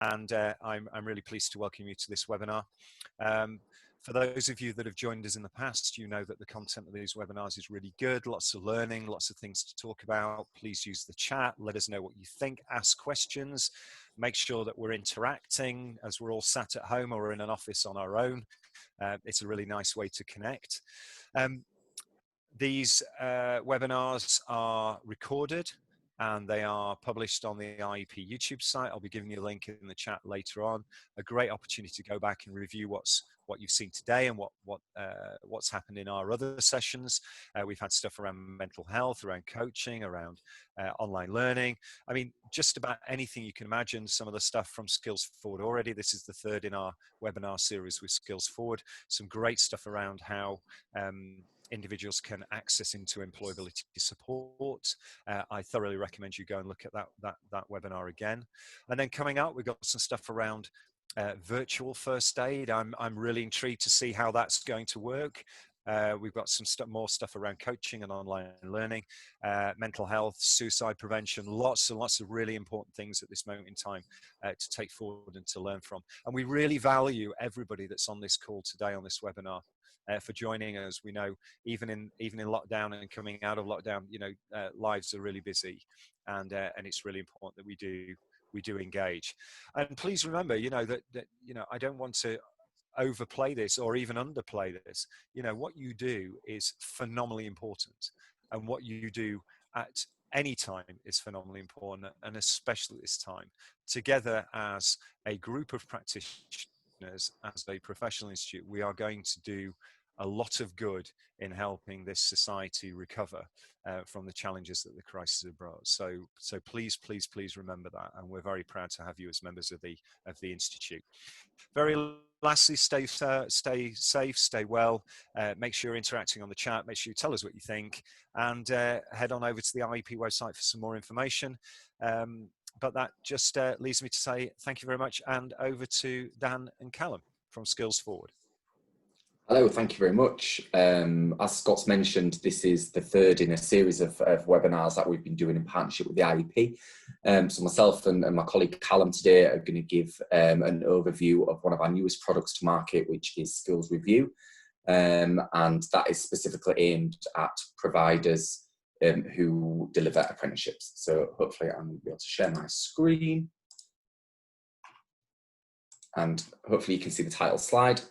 and I'm really pleased to welcome you to this webinar. For those of you that have joined us in the past, you know that the content of these webinars is really good, lots of learning, lots of things to talk about. Please use the chat, let us know what you think, ask questions, make sure that we're interacting as we're all sat at home or in an office on our own. It's a really nice way to connect. These webinars are recorded and they are published on the IEP YouTube site. I'll be giving you a link in the chat later on. A great opportunity to go back and review what you've seen today and what's happened in our other sessions. We've had stuff around mental health, around coaching, around online learning. I mean, just about anything you can imagine. Some of the stuff from Skills Forward already. This is the third in our webinar series with Skills Forward. Some great stuff around how individuals can access into employability support. I thoroughly recommend you go and look at that webinar again. And then coming up, we've got some stuff around virtual first aid. I'm really intrigued to see how that's going to work. We've got some more stuff around coaching and online learning, mental health, suicide prevention, lots and lots of really important things at this moment in time to take forward and to learn from. And we really value everybody that's on this call today on this webinar for joining us. We know even in lockdown and coming out of lockdown, you know, lives are really busy, and it's really important that we do engage. And please remember, you know, that you know, I don't want to overplay this or even underplay this. You know, what you do is phenomenally important, and what you do at any time is phenomenally important, and especially this time. Together as a group of practitioners, as a professional institute, we are going to do a lot of good in helping this society recover from the challenges that the crisis has brought. So please remember that, and we're very proud to have you as members of the institute. Very lastly, stay safe, stay well. Make sure you're interacting on the chat. Make sure you tell us what you think, and head on over to the IEP website for some more information. But that just leaves me to say thank you very much, and over to Dan and Callum from Skills Forward. Hello, thank you very much. As Scott's mentioned, this is the third in a series of webinars that we've been doing in partnership with the IEP. So myself and my colleague Callum today are going to give an overview of one of our newest products to market, which is Skills Review. And that is specifically aimed at providers who deliver apprenticeships. So hopefully I'm going to be able to share my screen. And hopefully you can see the title slide.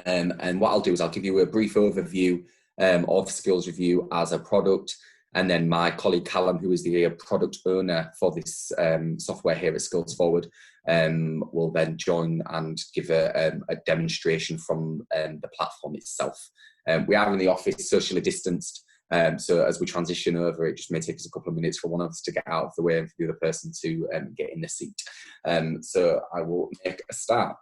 And what I'll do is I'll give you a brief overview of Skills Review as a product, and then my colleague Callum, who is the product owner for this software here at Skills Forward, will then join and give a demonstration from the platform itself. We are in the office, socially distanced, so as we transition over, it just may take us a couple of minutes for one of us to get out of the way and for the other person to get in the seat. So I will make a start.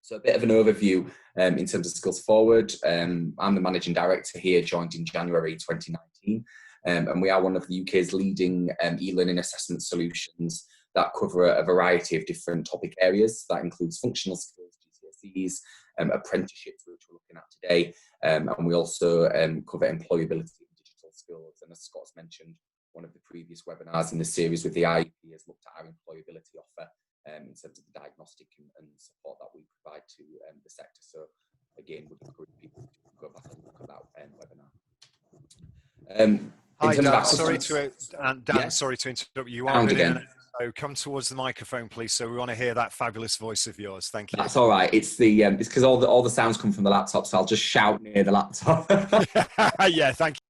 So a bit of an overview in terms of Skills Forward. I'm the managing director here, joined in January 2019, and we are one of the UK's leading e-learning assessment solutions that cover a variety of different topic areas. That includes functional skills, GCSEs, apprenticeships, which we're looking at today, and we also cover employability and digital skills. And as Scott's mentioned, one of the previous webinars in the series with the IEP has looked at our employability offer in terms of the diagnostic and support that we provide to the sector. So again, would encourage people to go back and look at that webinar. Hi Dan, sorry to interrupt you. Are again. So come towards the microphone, please. So we want to hear that fabulous voice of yours. Thank you. That's all right. It's the it's because all the sounds come from the laptop, so I'll just shout near the laptop. Yeah, thank you.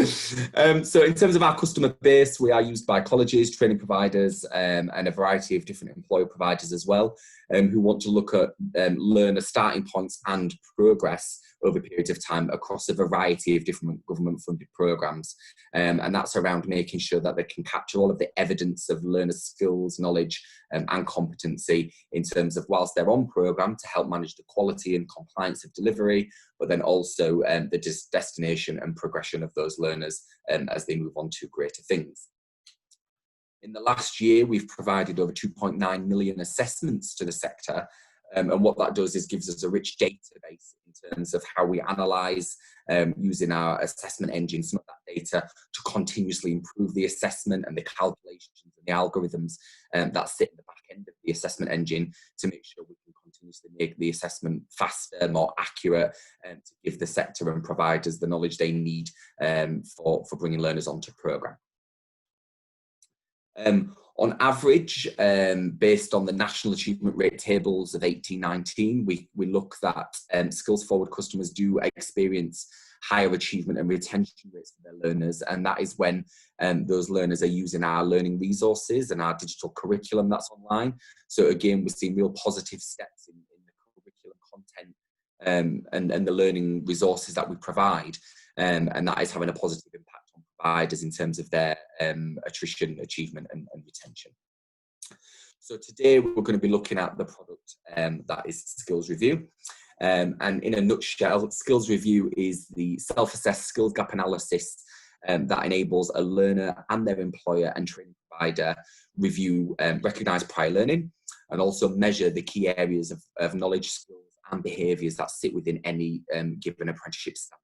So in terms of our customer base, we are used by colleges, training providers, and a variety of different employer providers as well, who want to look at learner starting points and progress over periods of time across a variety of different government-funded programs. And that's around making sure that they can capture all of the evidence of learners' skills, knowledge, and competency in terms of whilst they're on program to help manage the quality and compliance of delivery, but then also the destination and progression of those learners as they move on to greater things. In the last year, we've provided over 2.9 million assessments to the sector, And what that does is gives us a rich database in terms of how we analyse, using our assessment engine, some of that data to continuously improve the assessment and the calculations and the algorithms that sit in the back end of the assessment engine to make sure we can continuously make the assessment faster, more accurate, and to give the sector and providers the knowledge they need for bringing learners onto programme. On average, based on the National Achievement Rate tables of 18-19, we look that skills forward customers do experience higher achievement and retention rates for their learners, and that is when those learners are using our learning resources and our digital curriculum that's online. So again, we're seeing real positive steps in the curriculum content and the learning resources that we provide, and that is having a positive impact on providers in terms of their attrition, achievement and retention. So today we're going to be looking at the product that is Skills Review. And in a nutshell, Skills Review is the self-assessed skills gap analysis that enables a learner and their employer and training provider review recognise prior learning and also measure the key areas of knowledge, skills and behaviours that sit within any given apprenticeship standard.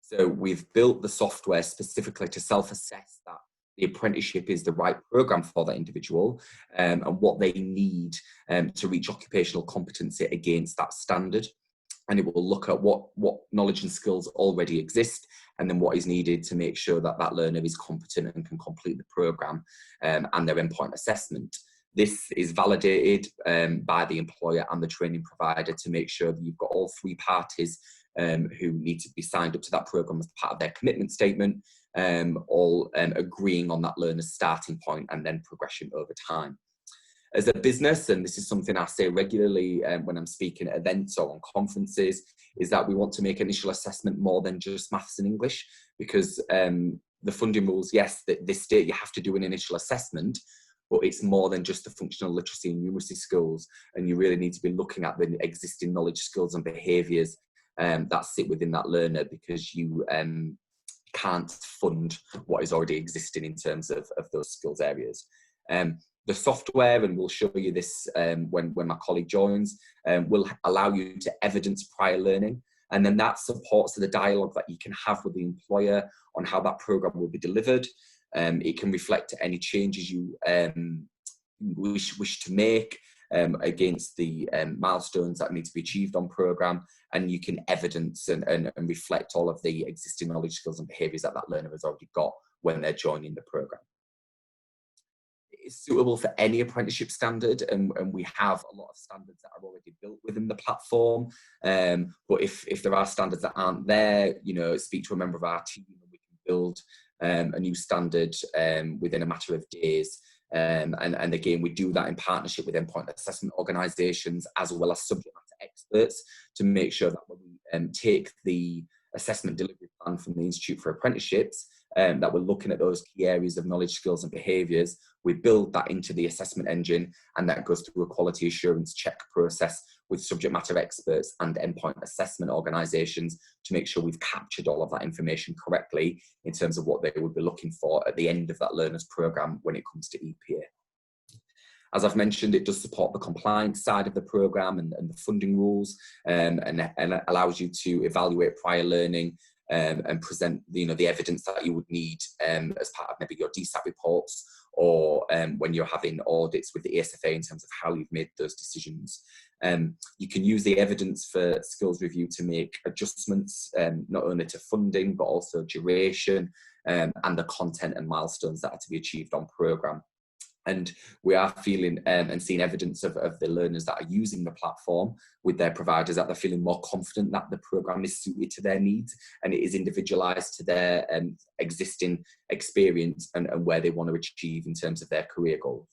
So we've built the software specifically to self-assess that the apprenticeship is the right programme for that individual and what they need to reach occupational competency against that standard. And it will look at what knowledge and skills already exist and then what is needed to make sure that that learner is competent and can complete the programme and their endpoint assessment. This is validated by the employer and the training provider to make sure that you've got all three parties who need to be signed up to that programme as part of their commitment statement, all agreeing on that learner's starting point and then progression over time. As a business, and this is something I say regularly when I'm speaking at events or on conferences, is that we want to make initial assessment more than just maths and English, because the funding rules, yes, that this state you have to do an initial assessment, but it's more than just the functional literacy and numeracy skills, and you really need to be looking at the existing knowledge, skills and behaviours that sit within that learner, because you can't fund what is already existing in terms of those skills areas. The software, and we'll show you this when my colleague joins, will allow you to evidence prior learning, and then that supports the dialogue that you can have with the employer on how that programme will be delivered. It can reflect any changes you wish to make against the milestones that need to be achieved on programme, and you can evidence and reflect all of the existing knowledge, skills and behaviours that learner has already got when they're joining the programme. It's suitable for any apprenticeship standard, and we have a lot of standards that are already built within the platform. But if there are standards that aren't there, you know, speak to a member of our team and we can build a new standard within a matter of days. And again, we do that in partnership with endpoint assessment organisations as well as subject matter experts to make sure that when we take the assessment delivery plan from the Institute for Apprenticeships, that we're looking at those key areas of knowledge, skills and behaviours. We build that into the assessment engine, and that goes through a quality assurance check process with subject matter experts and endpoint assessment organisations to make sure we've captured all of that information correctly in terms of what they would be looking for at the end of that learner's programme when it comes to EPA. As I've mentioned, it does support the compliance side of the programme and the funding rules, and allows you to evaluate prior learning and present the evidence that you would need as part of maybe your DSAT reports, or when you're having audits with the ASFA in terms of how you've made those decisions. You can use the evidence for Skills Review to make adjustments, not only to funding, but also duration and the content and milestones that are to be achieved on programme. And we are feeling and seeing evidence of the learners that are using the platform with their providers, that they're feeling more confident that the programme is suited to their needs and it is individualised to their existing experience and where they want to achieve in terms of their career goals.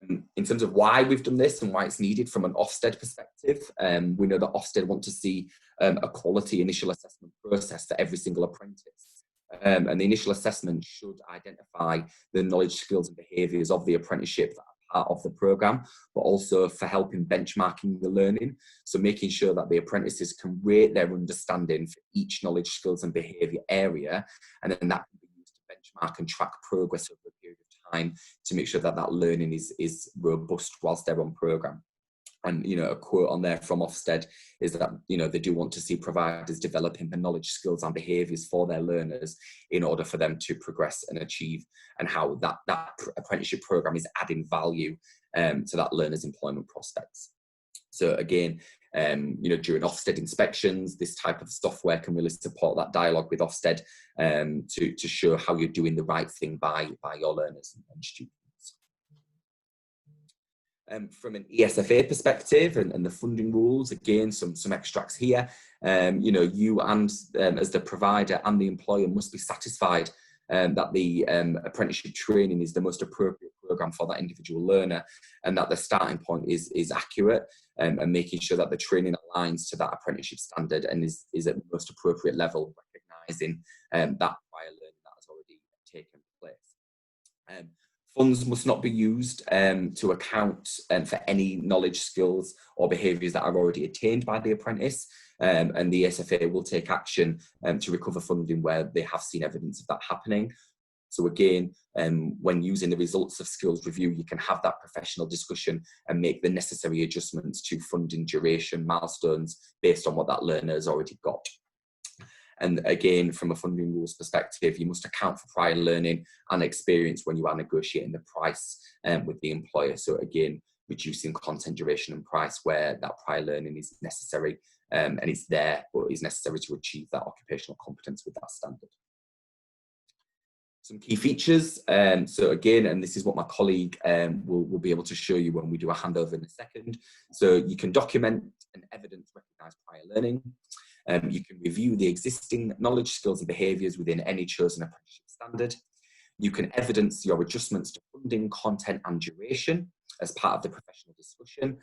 In terms of why we've done this and why it's needed from an Ofsted perspective, we know that Ofsted want to see a quality initial assessment process for every single apprentice. And the initial assessment should identify the knowledge, skills and behaviours of the apprenticeship that are part of the programme, but also for helping benchmarking the learning. So making sure that the apprentices can rate their understanding for each knowledge, skills and behaviour area, and then that can be used to benchmark and track progress over a period of time to make sure that that learning is robust whilst they're on programme. And, you know, a quote on there from Ofsted is that, you know, they do want to see providers developing the knowledge, skills and behaviours for their learners in order for them to progress and achieve, and how that apprenticeship programme is adding value to that learner's employment prospects. So again, you know, during Ofsted inspections, this type of software can really support that dialogue with Ofsted to show how you're doing the right thing by your learners and students. From an ESFA perspective and the funding rules, again, some extracts here. You know, you and as the provider and the employer must be satisfied that the apprenticeship training is the most appropriate programme for that individual learner, and that the starting point is accurate, and making sure that the training aligns to that apprenticeship standard and is at the most appropriate level, recognising that prior learning that has already taken place. Funds must not be used to account for any knowledge, skills or behaviours that are already attained by the apprentice, and the ESFA will take action to recover funding where they have seen evidence of that happening. So again, when using the results of skills review, you can have that professional discussion and make the necessary adjustments to funding duration, milestones, based on what that learner has already got. And again, from a funding rules perspective, you must account for prior learning and experience when you are negotiating the price with the employer. So again, reducing content duration and price where that prior learning is necessary, and it's there, but is necessary to achieve that occupational competence with that standard. Some key features. So again, and this is what my colleague will be able to show you when we do a handover in a second. So you can document and evidence recognised prior learning. You can review the existing knowledge, skills and behaviours within any chosen apprenticeship standard. You can evidence your adjustments to funding, content and duration as part of the professional discussion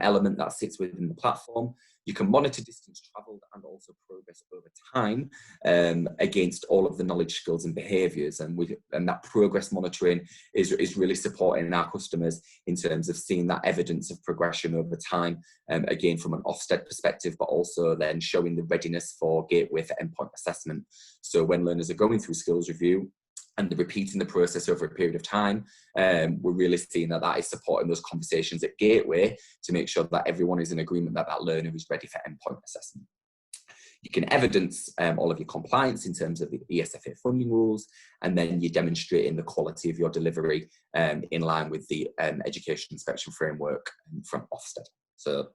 element that sits within the platform. You can monitor distance travelled and also progress over time against all of the knowledge, skills and behaviours. And that progress monitoring is really supporting our customers in terms of seeing that evidence of progression over time, again from an Ofsted perspective, but also then showing the readiness for gateway for endpoint assessment. So when learners are going through skills review and they're repeating the process over a period of time, we're really seeing that is supporting those conversations at gateway to make sure that everyone is in agreement that that learner is ready for endpoint assessment. You can evidence all of your compliance in terms of the ESFA funding rules, and then you're demonstrating the quality of your delivery in line with the education inspection framework from Ofsted. So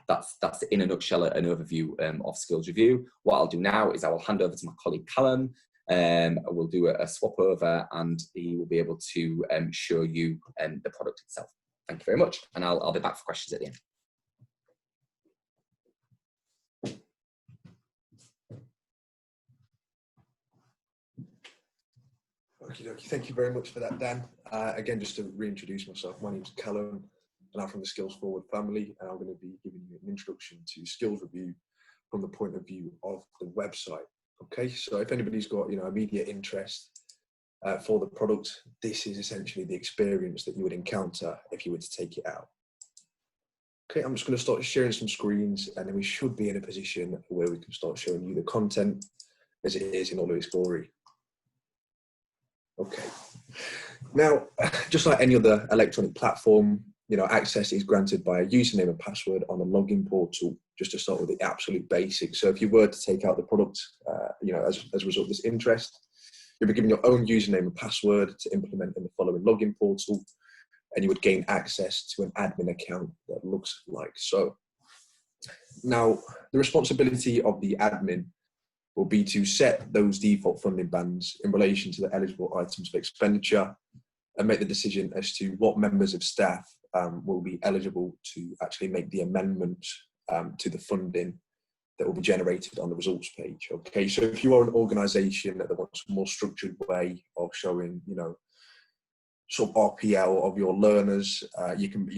that's in a nutshell an overview of skills review. What I'll do now is I will hand over to my colleague Callum. We'll do a swap over and he will be able to show you the product itself. Thank you very much, and I'll be back for questions at the end. Okay, thank you very much for that, Dan. Again, just to reintroduce myself, my name's Callum and I'm from the Skills Forward family, and I'm going to be giving you an introduction to skills review from the point of view of the website. Okay, so if anybody's got immediate interest for the product, this is essentially the experience that you would encounter if you were to take it out. Okay, I'm just going to start sharing some screens, and then we should be in a position where we can start showing you the content as it is in all of its glory. Okay, now just like any other electronic platform, access is granted by a username and password on the login portal, just to start with the absolute basics. So if you were to take out the product, as a result of this interest, you'll be given your own username and password to implement in the following login portal, and you would gain access to an admin account that looks like so. Now, the responsibility of the admin will be to set those default funding bands in relation to the eligible items of expenditure and make the decision as to what members of staff will be eligible to actually make the amendment to the funding that will be generated on the results page. Okay, so if you are an organisation that wants a more structured way of showing, sort of RPL of your learners, you can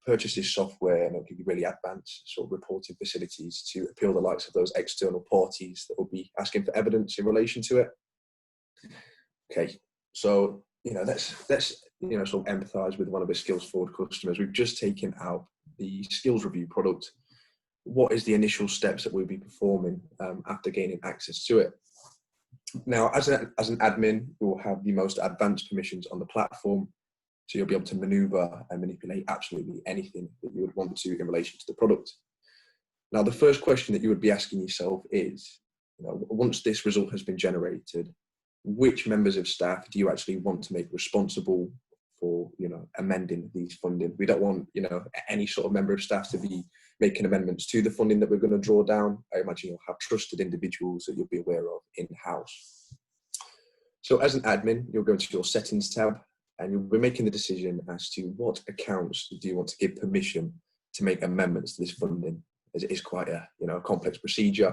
purchase this software, and it'll give you really advanced sort of reporting facilities to appeal the likes of those external parties that will be asking for evidence in relation to it. Okay, so let's sort of empathise with one of the Skills Forward customers. We've just taken out the skills review product. What is the initial steps that we'll be performing after gaining access to it? Now, as an admin, you will have the most advanced permissions on the platform. So you'll be able to maneuver and manipulate absolutely anything that you would want to in relation to the product. Now, the first question that you would be asking yourself is, once this result has been generated, which members of staff do you actually want to make responsible for, amending these funding? We don't want, any sort of member of staff to be making amendments to the funding that we're going to draw down. I imagine you'll have trusted individuals that you'll be aware of in-house. So as an admin, you'll go to your settings tab and you'll be making the decision as to what accounts do you want to give permission to make amendments to this funding, as it is quite a, complex procedure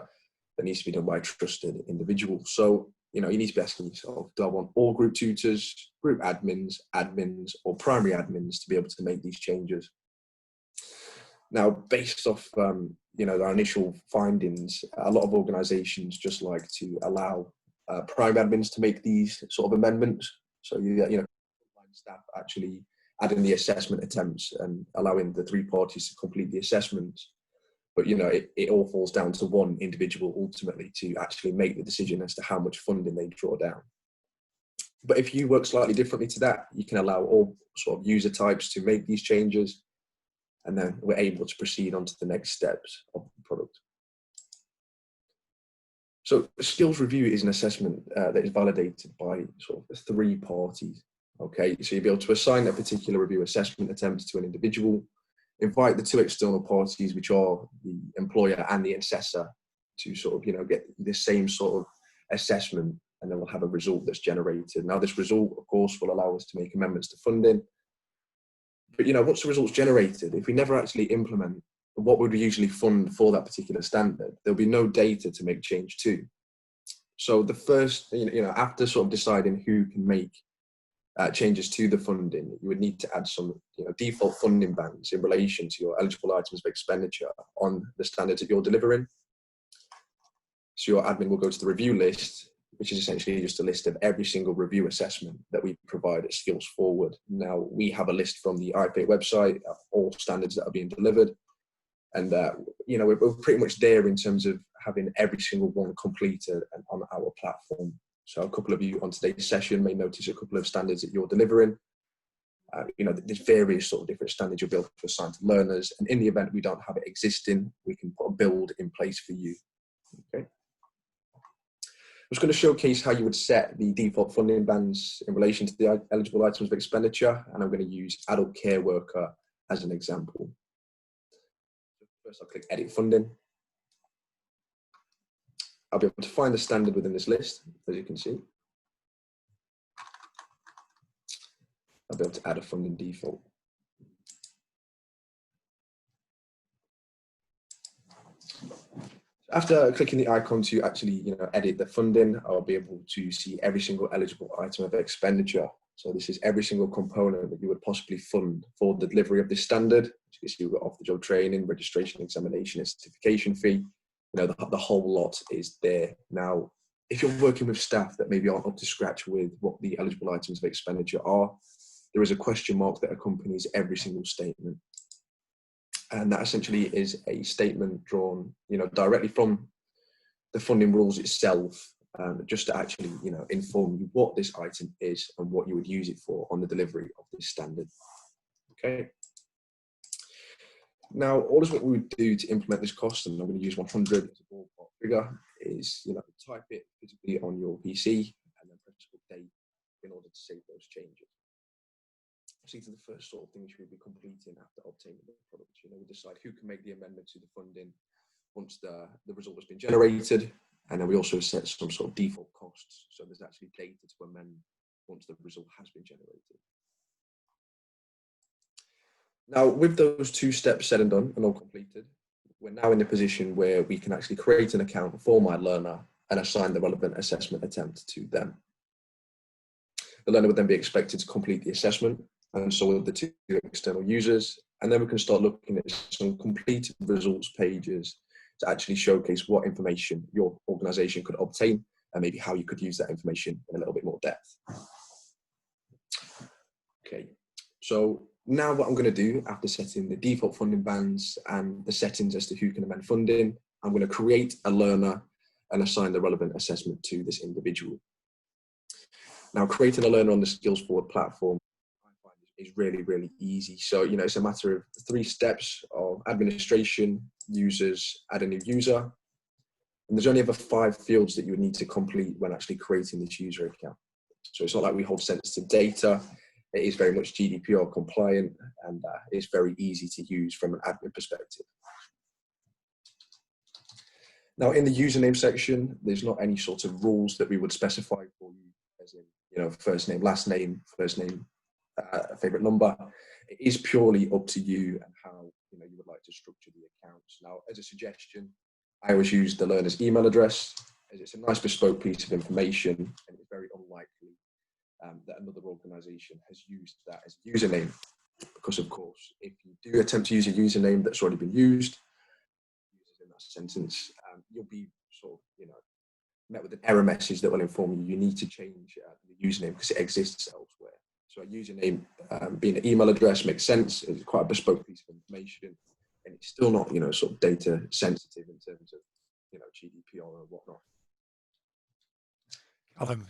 that needs to be done by a trusted individual. So, you need to be asking yourself, do I want all group tutors, group admins, or primary admins to be able to make these changes? Now, based off, our initial findings, a lot of organisations just like to allow primary admins to make these sort of amendments. So, staff actually adding the assessment attempts and allowing the 3 parties to complete the assessments. But, it all falls down to one individual ultimately to actually make the decision as to how much funding they draw down. But if you work slightly differently to that, you can allow all sort of user types to make these changes, and then we're able to proceed on to the next steps of the product. So skills review is an assessment that is validated by sort of 3 parties. Okay, so you'll be able to assign a particular review assessment attempt to an individual, invite the 2 external parties, which are the employer and the assessor, to sort of, get the same sort of assessment, and then we'll have a result that's generated. Now, this result, of course, will allow us to make amendments to funding. But, once the result's generated, if we never actually implement what would we usually fund for that particular standard, there'll be no data to make change to. So the first, after sort of deciding who can make changes to the funding, you would need to add some default funding bands in relation to your eligible items of expenditure on the standards that you're delivering. So your admin will go to the review list, which is essentially just a list of every single review assessment that we provide at Skills Forward. Now, we have a list from the IEP website of all standards that are being delivered. And, we're pretty much there in terms of having every single one completed and on our platform. So a couple of you on today's session may notice a couple of standards that you're delivering. There's various sort of different standards you'll be able to assign to learners. And in the event we don't have it existing, we can put a build in place for you. Okay. I'm just going to showcase how you would set the default funding bands in relation to the eligible items of expenditure. And I'm going to use adult care worker as an example. First, I'll click edit funding. I'll be able to find the standard within this list, as you can see. I'll be able to add a funding default. After clicking the icon to actually, edit the funding, I'll be able to see every single eligible item of expenditure. So this is every single component that you would possibly fund for the delivery of this standard. As you can see, we've got off-the-job training, registration, examination, and certification fee. The whole lot is there. Now, if you're working with staff that maybe aren't up to scratch with what the eligible items of expenditure are, there is a question mark that accompanies every single statement. And that essentially is a statement drawn, directly from the funding rules itself, just to actually, inform you what this item is and what you would use it for on the delivery of this standard. Okay. Now, all is what we would do to implement this cost, and I'm going to use 100 as a ballpark figure, is type it physically on your PC and then press update in order to save those changes. These are the first sort of things you will be completing after obtaining the product. We decide who can make the amendment to the funding once the result has been generated, and then we also set some sort of default costs, so there's actually data to amend once the result has been generated. Now, with those 2 steps said and done and all completed, we're now in a position where we can actually create an account for my learner and assign the relevant assessment attempt to them. The learner would then be expected to complete the assessment, and so with the 2 external users, and then we can start looking at some completed results pages to actually showcase what information your organisation could obtain and maybe how you could use that information in a little bit more depth. Okay, so now what I'm going to do, after setting the default funding bands and the settings as to who can amend funding, I'm going to create a learner and assign the relevant assessment to this individual. Now, creating a learner on the Skills Forward platform I find is really, really easy. So, you know, it's a matter of 3 steps of administration, users, add a new user. And there's only ever 5 fields that you would need to complete when actually creating this user account. So it's not like we hold sensitive data. It is very much GDPR compliant, and it's very easy to use from an admin perspective. Now, in the username section, there's not any sort of rules that we would specify for you, as in, you know, first name, favorite number. It is purely up to you and how, you know, you would like to structure the accounts. Now, as a suggestion, I always use the learner's email address, as it's a nice bespoke piece of information, and it's very unlikely that another organisation has used that as a username. Because, of course, if you do attempt to use a username that's already been used in that sentence, you'll be sort of, you know, met with an error message that will inform you need to change the username because it exists elsewhere. So a username being an email address makes sense. It's quite a bespoke piece of information, and it's still not, you know, sort of data sensitive in terms of, you know, GDPR or whatnot.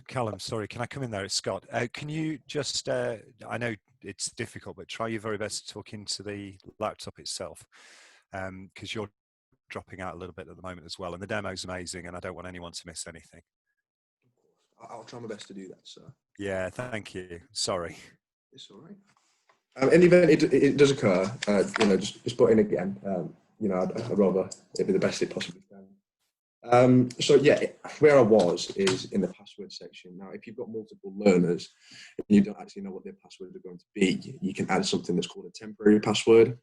Callum, sorry, can I come in there? It's Scott. Can you just, I know it's difficult, but try your very best to talk into the laptop itself, because you're dropping out a little bit at the moment as well, and the demo's amazing, and I don't want anyone to miss anything. I'll try my best to do that, sir. Yeah, thank you. Sorry. It's all right. In the event it does occur, you know, just put in again. You know, I'd rather it be the best it possibly can. So yeah, where I was is in the password section. Now, if you've got multiple learners and you don't actually know what their passwords are going to be, you can add something that's called a temporary password.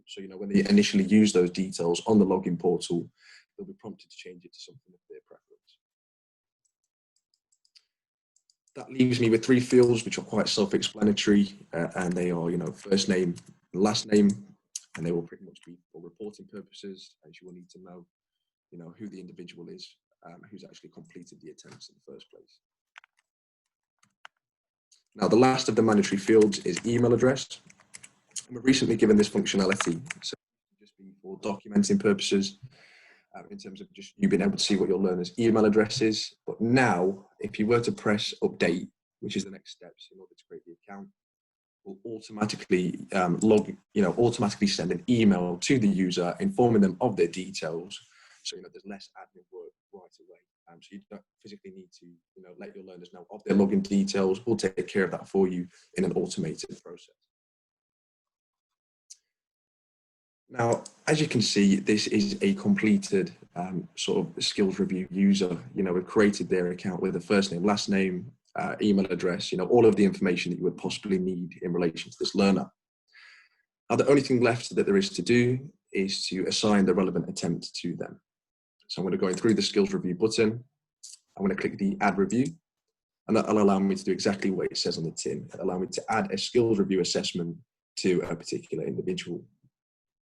So, you know, when they initially use those details on the login portal, they'll be prompted to change it to something of their preference. That leaves me with 3 fields, which are quite self-explanatory, and they are, you know, first name, last name, and they will pretty much be for reporting purposes, as you will need to know, you know, who the individual is, who's actually completed the attempts in the first place. Now, the last of the mandatory fields is email address. And we've recently given this functionality, so just be for documenting purposes, in terms of just you being able to see what your learner's email address is. But now, if you were to press update, which is the next steps in order to create the account, will automatically automatically send an email to the user informing them of their details. So, you know, there's less admin work right away. So you don't physically need to, you know, let your learners know of their login details. We'll take care of that for you in an automated process. Now, as you can see, this is a completed sort of skills review user. You know, we've created their account with a first name, last name, email address, you know, all of the information that you would possibly need in relation to this learner. Now, the only thing left that there is to do is to assign the relevant attempt to them. So I'm going to go through the skills review button. I'm going to click the add review, and that'll allow me to do exactly what it says on the tin. It'll allow me to add a skills review assessment to a particular individual.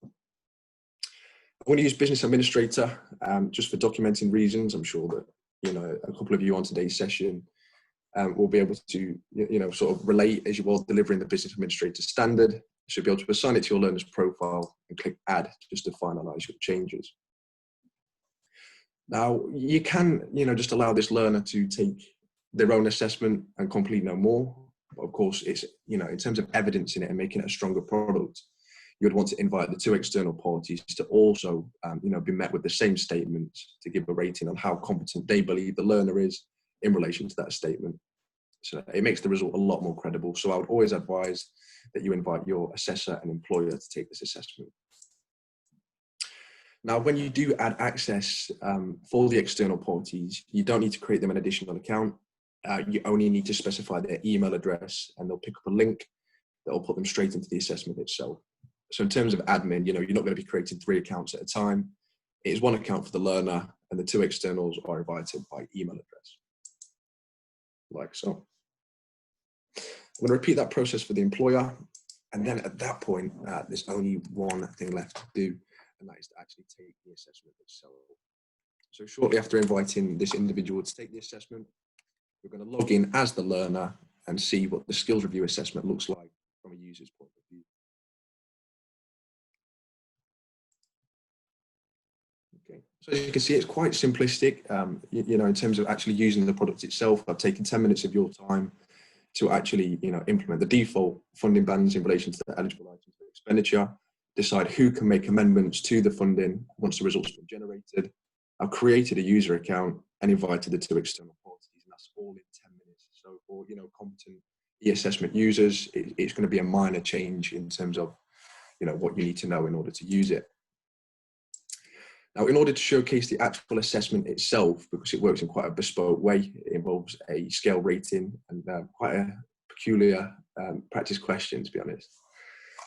I want to use Business Administrator just for documenting reasons. I'm sure that, you know, a couple of you on today's session will be able to, you know, sort of relate as you are delivering the Business Administrator standard. You should be able to assign it to your learner's profile and click add just to finalize your changes. Now, you can, you know, just allow this learner to take their own assessment and complete no more. But of course, it's, you know, in terms of evidencing it and making it a stronger product, you would want to invite the 2 external parties to also, you know, be met with the same statements to give a rating on how competent they believe the learner is in relation to that statement. So it makes the result a lot more credible. So I would always advise that you invite your assessor and employer to take this assessment. Now, when you do add access for the external parties, you don't need to create them an additional account. You only need to specify their email address, and they'll pick up a link that will put them straight into the assessment itself. So in terms of admin, you know, you're not going to be creating 3 accounts at a time. It is 1 account for the learner, and the 2 externals are invited by email address, like so. I'm going to repeat that process for the employer, and then at that point, there's only one thing left to do, and that is to actually take the assessment itself. So shortly after inviting this individual to take the assessment, we're going to log in as the learner and see what the skills review assessment looks like from a user's point of view. Okay. So as you can see, it's quite simplistic. You know, in terms of actually using the product itself, I've taken 10 minutes of your time to actually, you know, implement the default funding bands in relation to the eligible items for expenditure, decide who can make amendments to the funding once the results have been generated. I've created a user account and invited the 2 external parties, and that's all in 10 minutes. So for, you know, competent e-assessment users, it's going to be a minor change in terms of, you know, what you need to know in order to use it. Now, in order to showcase the actual assessment itself, because it works in quite a bespoke way, it involves a scale rating and quite a peculiar practice question, to be honest.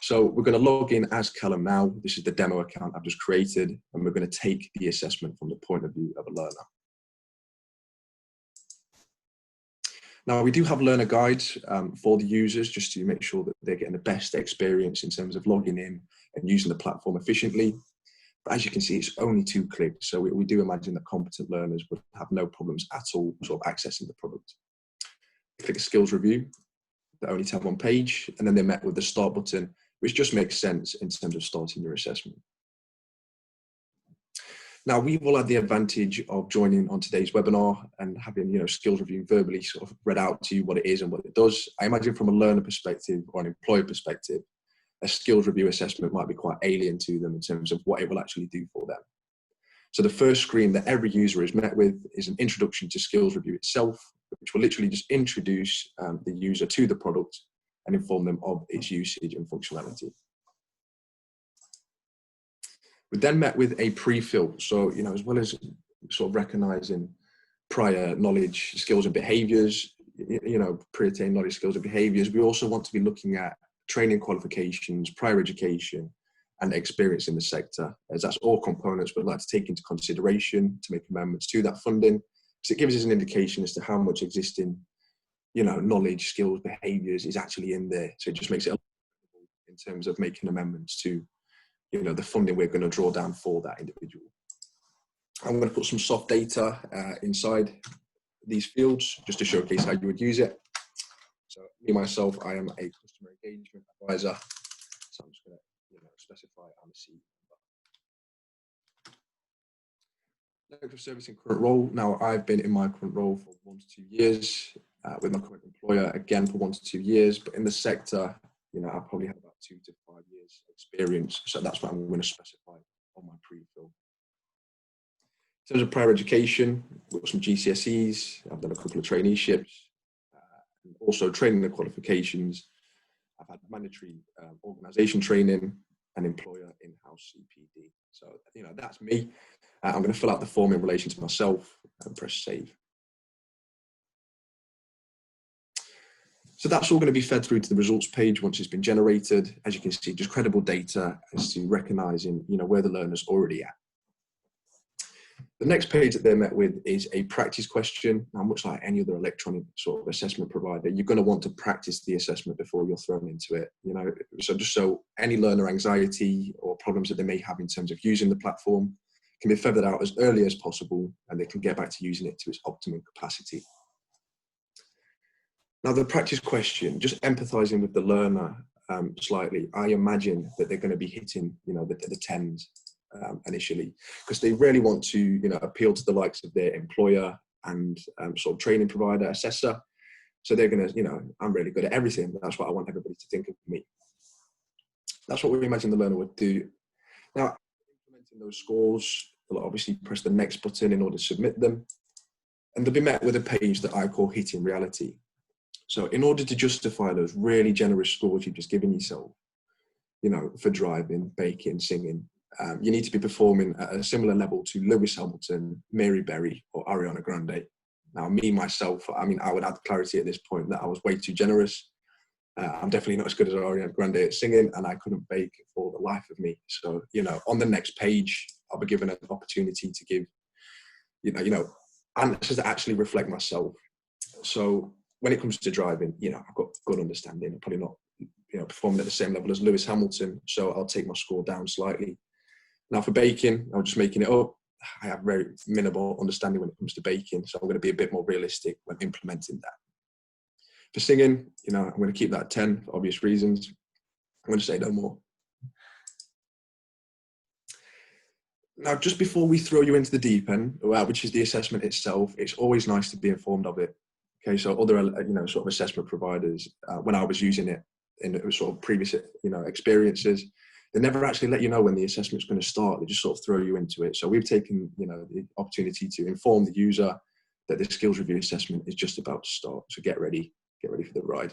So we're going to log in as Callum now. This is the demo account I've just created, and we're going to take the assessment from the point of view of a learner. Now, we do have learner guides for the users, just to make sure that they're getting the best experience in terms of logging in and using the platform efficiently. But as you can see, it's only 2 clicks. So we do imagine that competent learners would have no problems at all sort of accessing the product. Click a skills review. They only tab 1 page, and then they're met with the start button, which just makes sense in terms of starting your assessment. Now, we've all had the advantage of joining on today's webinar and having, you know, skills review verbally sort of read out to you what it is and what it does. I imagine from a learner perspective or an employer perspective, a skills review assessment might be quite alien to them in terms of what it will actually do for them. So the first screen that every user is met with is an introduction to skills review itself, which will literally just introduce the user to the product and inform them of its usage and functionality. We're then met with a pre-fill. So, you know, as well as sort of recognizing prior knowledge, skills and behaviors, you know, pre-attained knowledge, skills and behaviors, we also want to be looking at training qualifications, prior education, and experience in the sector, as that's all components we'd like to take into consideration to make amendments to that funding, because it gives us an indication as to how much existing, you know, knowledge, skills, behaviors is actually in there. So it just makes it in terms of making amendments to, you know, the funding we're going to draw down for that individual. I'm going to put some soft data inside these fields just to showcase how you would use it. So me, myself, I am a customer engagement advisor. So I'm just going to, you know, specify I'm a C. Length of service in current role. Now, I've been in my current role for 1 to 2 years, with my current employer again for 1 to 2 years, but in the sector, you know, I probably have about 2 to 5 years experience. So that's what I'm going to specify on my pre-fill. In terms of prior education, we've got some GCSEs. I've done a couple of traineeships, and also training the qualifications. I've had mandatory organisation training and employer in-house CPD. So, you know, that's me. I'm going to fill out the form in relation to myself and press save. So that's all going to be fed through to the results page once it's been generated. As you can see, just credible data as to recognising, you know, where the learner's already at. The next page that they're met with is a practice question. Now, much like any other electronic sort of assessment provider, you're going to want to practice the assessment before you're thrown into it. You know, so just so any learner anxiety or problems that they may have in terms of using the platform can be feathered out as early as possible, and they can get back to using it to its optimum capacity. Now, the practice question, just empathizing with the learner slightly, I imagine that they're going to be hitting, you know, the 10s initially, because they really want to, you know, appeal to the likes of their employer and sort of training provider, assessor. So they're going to, you know, I'm really good at everything. That's what I want everybody to think of me. That's what we imagine the learner would do. Now, implementing those scores, they'll obviously press the next button in order to submit them. And they'll be met with a page that I call hitting reality. So in order to justify those really generous scores you've just given yourself, you know, for driving, baking, singing, you need to be performing at a similar level to Lewis Hamilton, Mary Berry, or Ariana Grande. Now, me, myself, I mean, I would add clarity at this point that I was way too generous. I'm definitely not as good as Ariana Grande at singing, and I couldn't bake for the life of me. So, you know, on the next page, I'll be given an opportunity to give, you know, answers that actually reflect myself. So when it comes to driving, you know, I've got good understanding. I'm probably not, you know, performing at the same level as Lewis Hamilton, so I'll take my score down slightly. Now for baking, I'm just making it up. I have very minimal understanding when it comes to baking, so I'm going to be a bit more realistic when implementing that. For singing, you know, I'm going to keep that 10 for obvious reasons. I'm going to say no more. Now, just before we throw you into the deep end, which is the assessment itself, it's always nice to be informed of it. Okay, so other, sort of assessment providers, when I was using it in sort of previous, experiences, they never actually let you know when the assessment's going to start. They just sort of throw you into it. So we've taken, the opportunity to inform the user that the skills review assessment is just about to start. So get ready for the ride.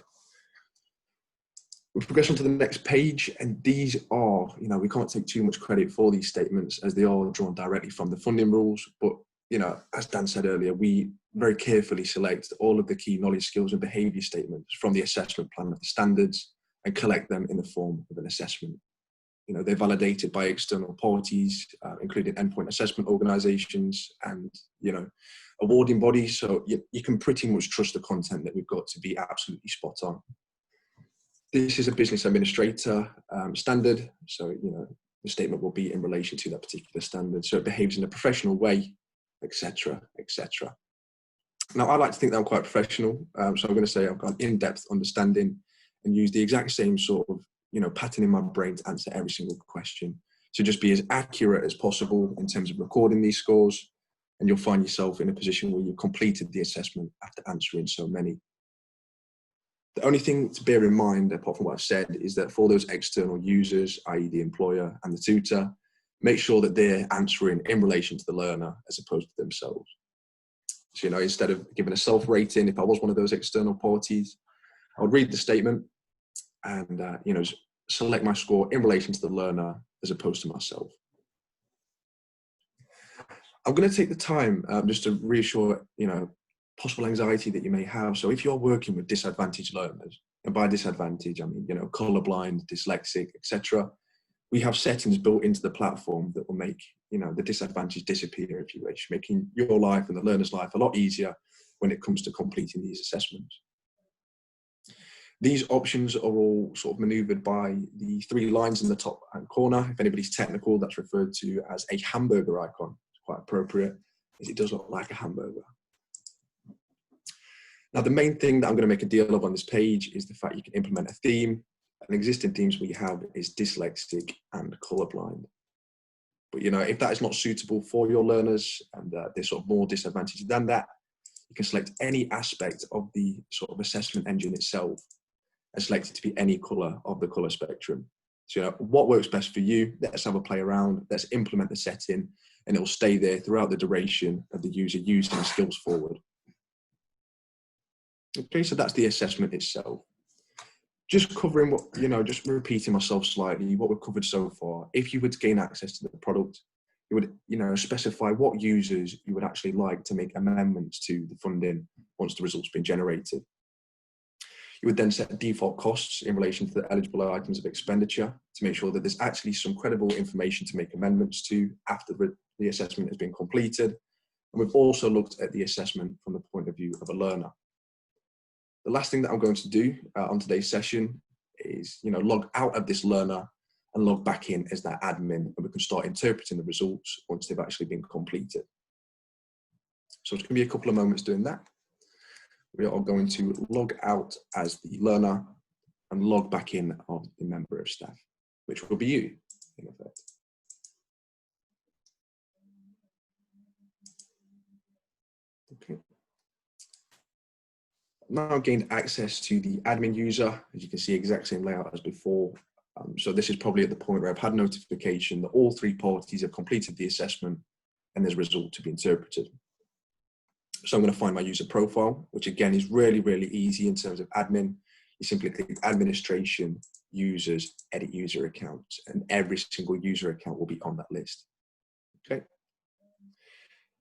We'll progress on to the next page, and these are, we can't take too much credit for these statements as they are drawn directly from the funding rules. But, as Dan said earlier, we very carefully select all of the key knowledge, skills and behaviour statements from the assessment plan of the standards and collect them in the form of an assessment. They're validated by external parties, including endpoint assessment organisations and, awarding bodies. So you can pretty much trust the content that we've got to be absolutely spot on. This is a business administrator standard. So, the statement will be in relation to that particular standard. So it behaves in a professional way, etc., etc. Now, I like to think that I'm quite professional. So I'm going to say I've got an in-depth understanding and use the exact same sort of, pattern in my brain to answer every single question. So just be as accurate as possible in terms of recording these scores, and you'll find yourself in a position where you've completed the assessment after answering so many. The only thing to bear in mind, apart from what I've said, is that for those external users, i.e. the employer and the tutor, make sure that they're answering in relation to the learner as opposed to themselves. So, instead of giving a self-rating, if I was one of those external parties, I would read the statement and, select my score in relation to the learner as opposed to myself. I'm going to take the time just to reassure, possible anxiety that you may have. So if you're working with disadvantaged learners, and by disadvantage, I mean, colorblind, dyslexic, etc., we have settings built into the platform that will make, the disadvantage disappear, if you wish, making your life and the learner's life a lot easier when it comes to completing these assessments. These options are all sort of maneuvered by the 3 lines in the top hand corner. If anybody's technical, that's referred to as a hamburger icon. It's quite appropriate, as it does look like a hamburger. Now, the main thing that I'm going to make a deal of on this page is the fact you can implement a theme. And existing themes we have is dyslexic and colorblind. But, if that is not suitable for your learners and they're sort of more disadvantaged than that, you can select any aspect of the sort of assessment engine itself and select it to be any color of the color spectrum. So, what works best for you? Let's have a play around. Let's implement the setting, and it will stay there throughout the duration of the user using skills forward. Okay, so that's the assessment itself. Just covering what, just repeating myself slightly, what we've covered so far. If you were to gain access to the product, you would, specify what users you would actually like to make amendments to the funding once the results have been generated. You would then set default costs in relation to the eligible items of expenditure to make sure that there's actually some credible information to make amendments to after the assessment has been completed. And we've also looked at the assessment from the point of view of a learner. The last thing that I'm going to do on today's session is, log out of this learner and log back in as that admin, and we can start interpreting the results once they've actually been completed. So it's going to be a couple of moments doing that. We are going to log out as the learner and log back in as the member of staff, which will be you, in effect. Okay. Now gained access to the admin user. As you can see, exact same layout as before. So this is probably at the point where I've had notification that all 3 parties have completed the assessment and there's a result to be interpreted. So I'm going to find my user profile, which again is really, really easy in terms of admin. You simply click administration, users, edit user accounts, and every single user account will be on that list. Okay.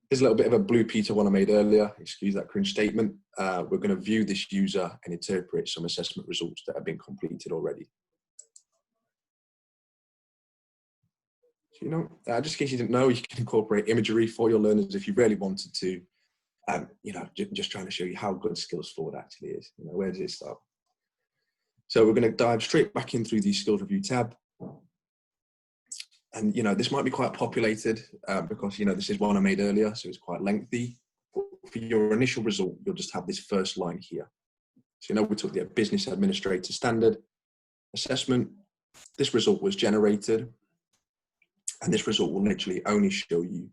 Here's a little bit of a Blue Peter one I made earlier. Excuse that cringe statement. We're going to view this user and interpret some assessment results that have been completed already. So, just in case you didn't know, you can incorporate imagery for your learners if you really wanted to. Just trying to show you how good Skills Forward actually is. Where does it start? So we're going to dive straight back in through the Skills Review tab. And, this might be quite populated because, this is one I made earlier, so it's quite lengthy. For your initial result, you'll just have this first line here. So, we took the business administrator standard assessment. This result was generated. And this result will literally only show you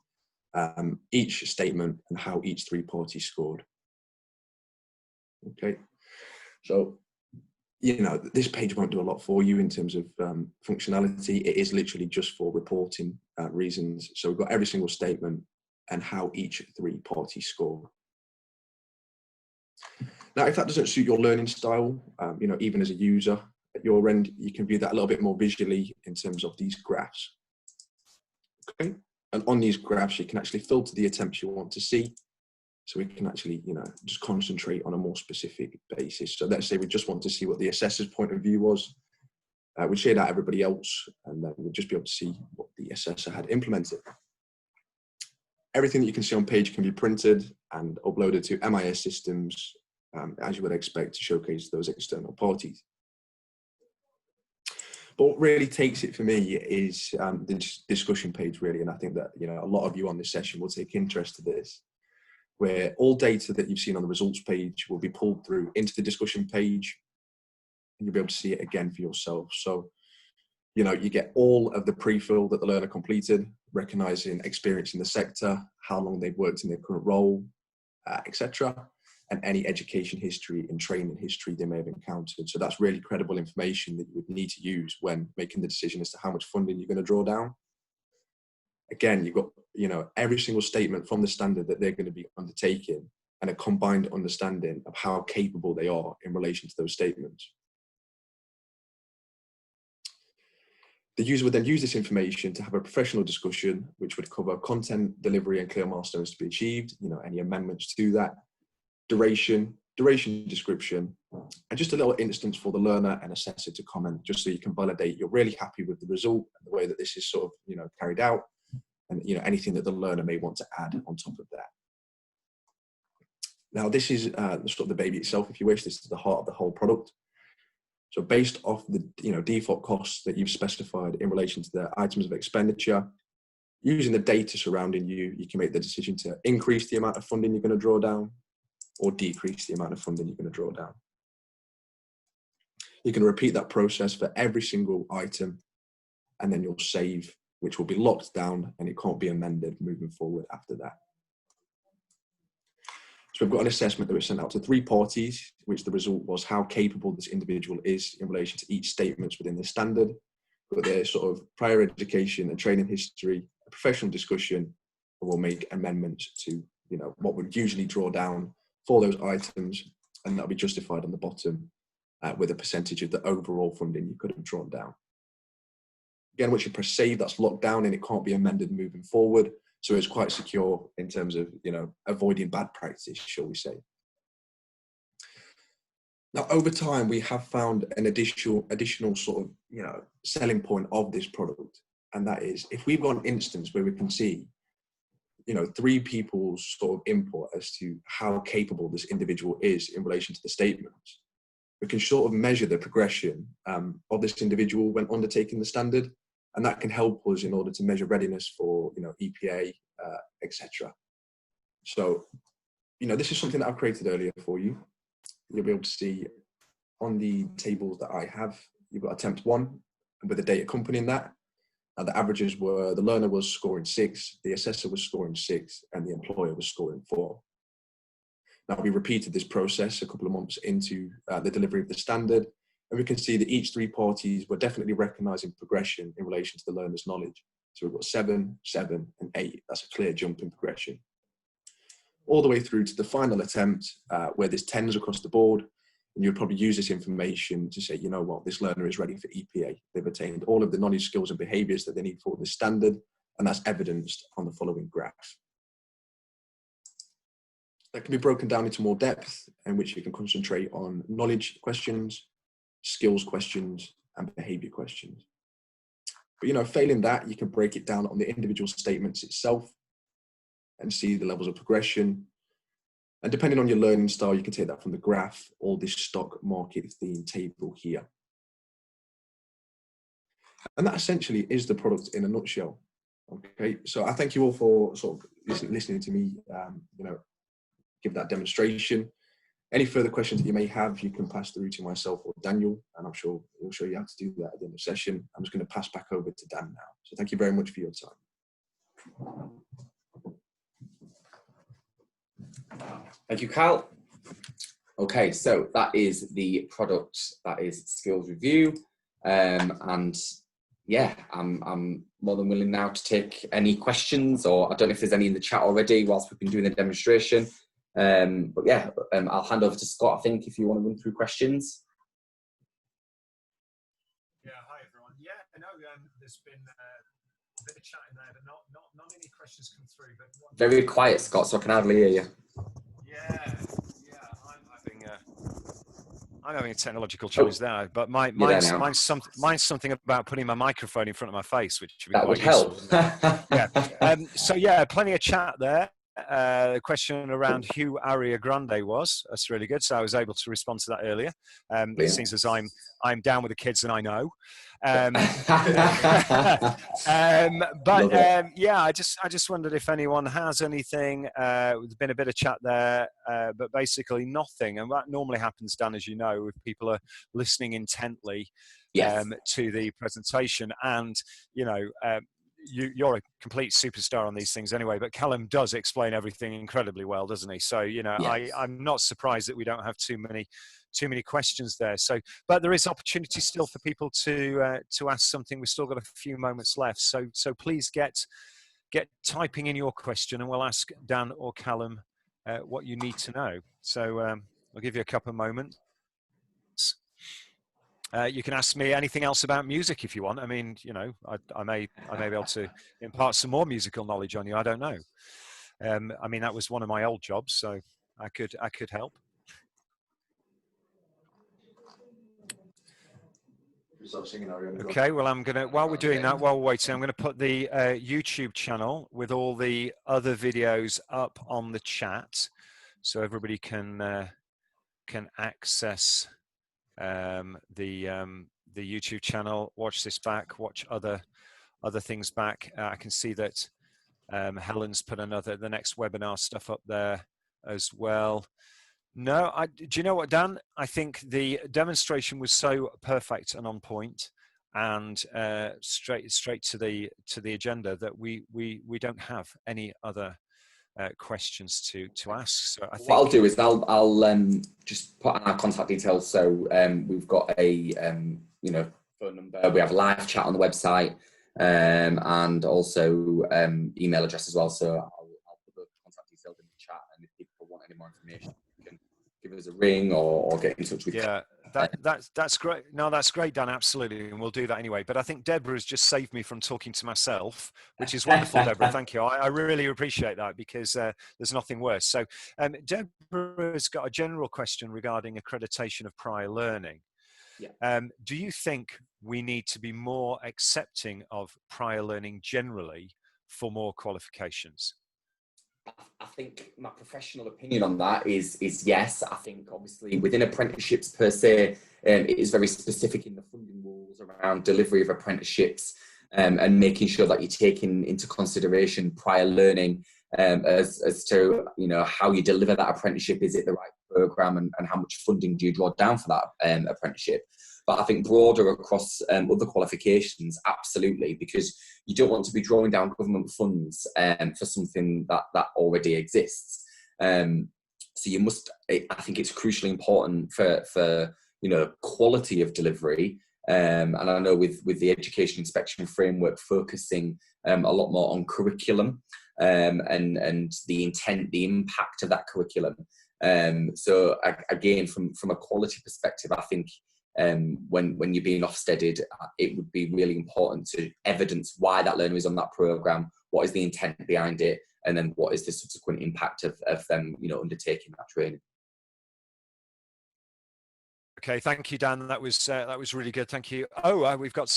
each statement and how each 3 parties scored. Okay, so this page won't do a lot for you in terms of functionality. It is literally just for reporting reasons. So we've got every single statement and how each 3 parties score. Now, if that doesn't suit your learning style, even as a user at your end, you can view that a little bit more visually in terms of these graphs. Okay, and on these graphs, you can actually filter the attempts you want to see. So we can actually, just concentrate on a more specific basis. So let's say we just want to see what the assessor's point of view was. We'd share that everybody else, and then we'd just be able to see what the assessor had implemented. Everything that you can see on page can be printed and uploaded to MIS systems, as you would expect, to showcase those external parties. But what really takes it for me is the discussion page, really. And I think that, a lot of you on this session will take interest to this, where all data that you've seen on the results page will be pulled through into the discussion page, and you'll be able to see it again for yourself. So, you get all of the pre-fill that the learner completed, recognizing experience in the sector, how long they've worked in their current role, etc., and any education history and training history they may have encountered. So that's really credible information that you would need to use when making the decision as to how much funding you're going to draw down. Again, you've got, every single statement from the standard that they're going to be undertaking, and a combined understanding of how capable they are in relation to those statements. The user would then use this information to have a professional discussion, which would cover content, delivery, and clear milestones to be achieved, any amendments to that, duration description, and just a little instance for the learner and assessor to comment, just so you can validate you're really happy with the result and the way that this is sort of, carried out, and anything that the learner may want to add on top of that. Now, this is sort of the baby itself, if you wish. This is the heart of the whole product. So based off the default costs that you've specified in relation to the items of expenditure, using the data surrounding you, you can make the decision to increase the amount of funding you're going to draw down or decrease the amount of funding you're going to draw down. You can repeat that process for every single item, and then you'll save, which will be locked down and it can't be amended moving forward after that. So we've got an assessment that was sent out to 3 parties, which the result was how capable this individual is in relation to each statement within the standard, but their sort of prior education and training history, a professional discussion, and we'll make amendments to, what would usually draw down for those items, and that'll be justified on the bottom with a percentage of the overall funding you could have drawn down. Again, once you press save, that's locked down and it can't be amended moving forward. So it's quite secure in terms of, avoiding bad practice, shall we say. Now, over time, we have found an additional sort of, selling point of this product. And that is, if we've got an instance where we can see, 3 people's sort of input as to how capable this individual is in relation to the statements, we can sort of measure the progression of this individual when undertaking the standard. And that can help us in order to measure readiness for, EPA, etc. So, this is something that I've created earlier for you. You'll be able to see on the tables that I have, you've got attempt 1 with the date accompanying that. The averages were, the learner was scoring 6, the assessor was scoring 6, and the employer was scoring 4. Now, we repeated this process a couple of months into the delivery of the standard, and we can see that each 3 parties were definitely recognising progression in relation to the learner's knowledge. So we've got 7, 7, and 8. That's a clear jump in progression. All the way through to the final attempt, where there's 10s across the board, and you'll probably use this information to say, this learner is ready for EPA. They've attained all of the knowledge, skills, and behaviours that they need for the standard, and that's evidenced on the following graph. That can be broken down into more depth, in which you can concentrate on knowledge questions, skills questions, and behaviour questions. But failing that, you can break it down on the individual statements itself and see the levels of progression. And depending on your learning style, you can take that from the graph or this stock market theme table here. And that essentially is the product in a nutshell. Okay, so I thank you all for sort of listening to me, give that demonstration. Any further questions that you may have, you can pass through to myself or Daniel, and I'm sure we'll show you how to do that at the end of the session. I'm just going to pass back over to Dan now. So thank you very much for your time. Thank you, Carl. Okay, so that is the product, that is skills review. And yeah, I'm more than willing now to take any questions, or I don't know if there's any in the chat already whilst we've been doing the demonstration. But yeah, I'll hand over to Scott, I think, if you want to run through questions. Yeah, hi everyone. Yeah, I know there's been a bit of chat in there, but not any questions come through. But very quiet, Scott, so I can hardly hear you. Yeah, I'm having a technological challenge there, but mine's something about putting my microphone in front of my face, which would be that quite would help. Yeah. So yeah, plenty of chat there. The question around who Aria Grande was. That's really good. So I was able to respond to that earlier. It seems as I'm down with the kids and I know. Yeah, I just wondered if anyone has anything. There's been a bit of chat there, but basically nothing. And that normally happens, Dan, as you know, if people are listening intently to the presentation. And, you know, you're a complete superstar on these things anyway, but Callum does explain everything incredibly well, doesn't he? So, you know, I'm not surprised that we don't have too many questions there. So, but there is opportunity still for people to ask something. We've still got a few moments left. So please get typing in your question, and we'll ask Dan or Callum what you need to know. So I'll give you a couple of moments. You can ask me anything else about music if you want. I mean, you know, I may be able to impart some more musical knowledge on you. I don't know. I mean, that was one of my old jobs, so I could help. Okay, well, I'm gonna, while we're doing that, while we're waiting, I'm gonna put the YouTube channel with all the other videos up on the chat, so everybody can access the YouTube channel, watch this back, watch other things back. I can see that Helen's put the next webinar stuff up there as well. No, do you know what, Dan? I think the demonstration was so perfect and on point, and straight to the agenda that we don't have any other questions to ask. So I think what I'll do is I'll just put on our contact details. So we've got a phone number. We have a live chat on the website, and also email address as well. So I'll put the contact details in the chat, and if people want any more information, you can give us a ring or get in touch with. Yeah, that's great. No, that's great, Dan. Absolutely, and we'll do that anyway. But I think Deborah's just saved me from talking to myself, which is wonderful, Deborah. Thank you. I really appreciate that, because there's nothing worse. So Deborah's got a general question regarding accreditation of prior learning. Yeah. Do you think we need to be more accepting of prior learning generally for more qualifications? I think my professional opinion on that is yes. I think obviously within apprenticeships per se, it is very specific in the funding rules around delivery of apprenticeships, and making sure that you're taking into consideration prior learning as to, you know, how you deliver that apprenticeship. Is it the right program, and how much funding do you draw down for that apprenticeship? But I think broader across other qualifications, absolutely, because you don't want to be drawing down government funds for something that already exists. So you must, I think it's crucially important for you know, quality of delivery. And I know with the education inspection framework focusing a lot more on curriculum and the intent, the impact of that curriculum. So again, from a quality perspective, I think when you're being Ofsteded, it would be really important to evidence why that learner is on that program, what is the intent behind it, and then what is the subsequent impact of them, you know, undertaking that training. Okay, thank you, Dan. That was really good. Thank you. Oh, we've got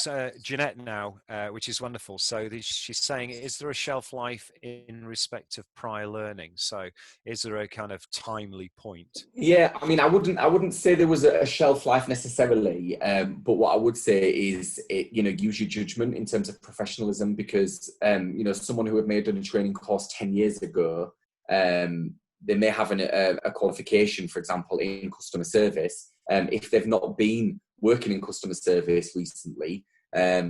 Jeanette now, which is wonderful. So she's saying, is there a shelf life in respect of prior learning? So is there a kind of timely point? Yeah, I mean, I wouldn't say there was a shelf life necessarily, but what I would say is, you know, use your judgment in terms of professionalism, because you know, someone who had made a training course 10 years ago, they may have a qualification, for example, in customer service. If they've not been working in customer service recently, are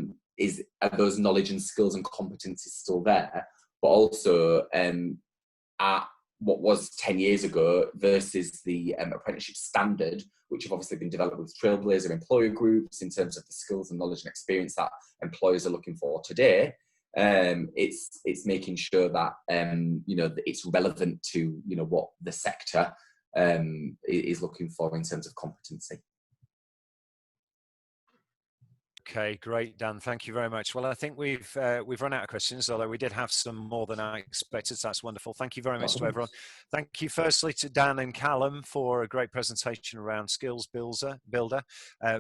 those knowledge and skills and competencies still there? But also, at what was 10 years ago versus the apprenticeship standard, which have obviously been developed with Trailblazer employer groups in terms of the skills and knowledge and experience that employers are looking for today. It's making sure that that it's relevant to what the sector is looking for in terms of competency. Okay, great, Dan. Thank you very much. Well, I think we've run out of questions, although we did have some more than I expected. So that's wonderful. Thank you very much to everyone. Thank you firstly to Dan and Callum for a great presentation around Skills Builder.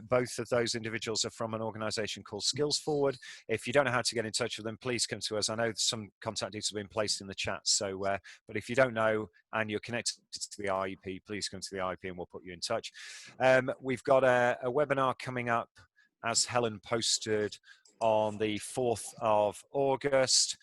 Both of those individuals are from an organisation called Skills Forward. If you don't know how to get in touch with them, please come to us. I know some contact details have been placed in the chat. So, but if you don't know and you're connected to the IEP, please come to the IEP and we'll put you in touch. We've got a webinar coming up, as Helen posted, on the 4th of August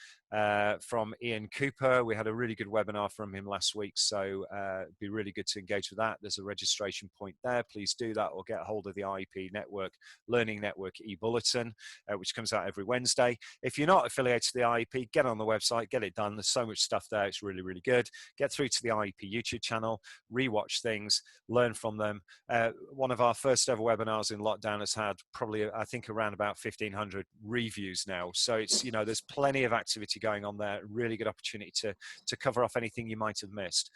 from Ian Cooper. We had a really good webinar from him last week, so it'd be really good to engage with that. There's a registration point there. Please do that, or get a hold of the IEP Network Learning Network e-bulletin, which comes out every Wednesday. If you're not affiliated to the IEP, get on the website, get it done. There's so much stuff there. It's really, really good. Get through to the IEP YouTube channel, rewatch things, learn from them. One of our first ever webinars in lockdown has had probably, I think, around about 1,500 reviews now. So it's, there's plenty of activity going on there. Really good opportunity to cover off anything you might have missed.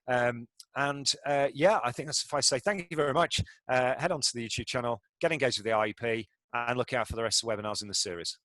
Yeah, I think that's if I say thank you very much. Head on to the YouTube channel, get engaged with the IEP, and look out for the rest of the webinars in the series.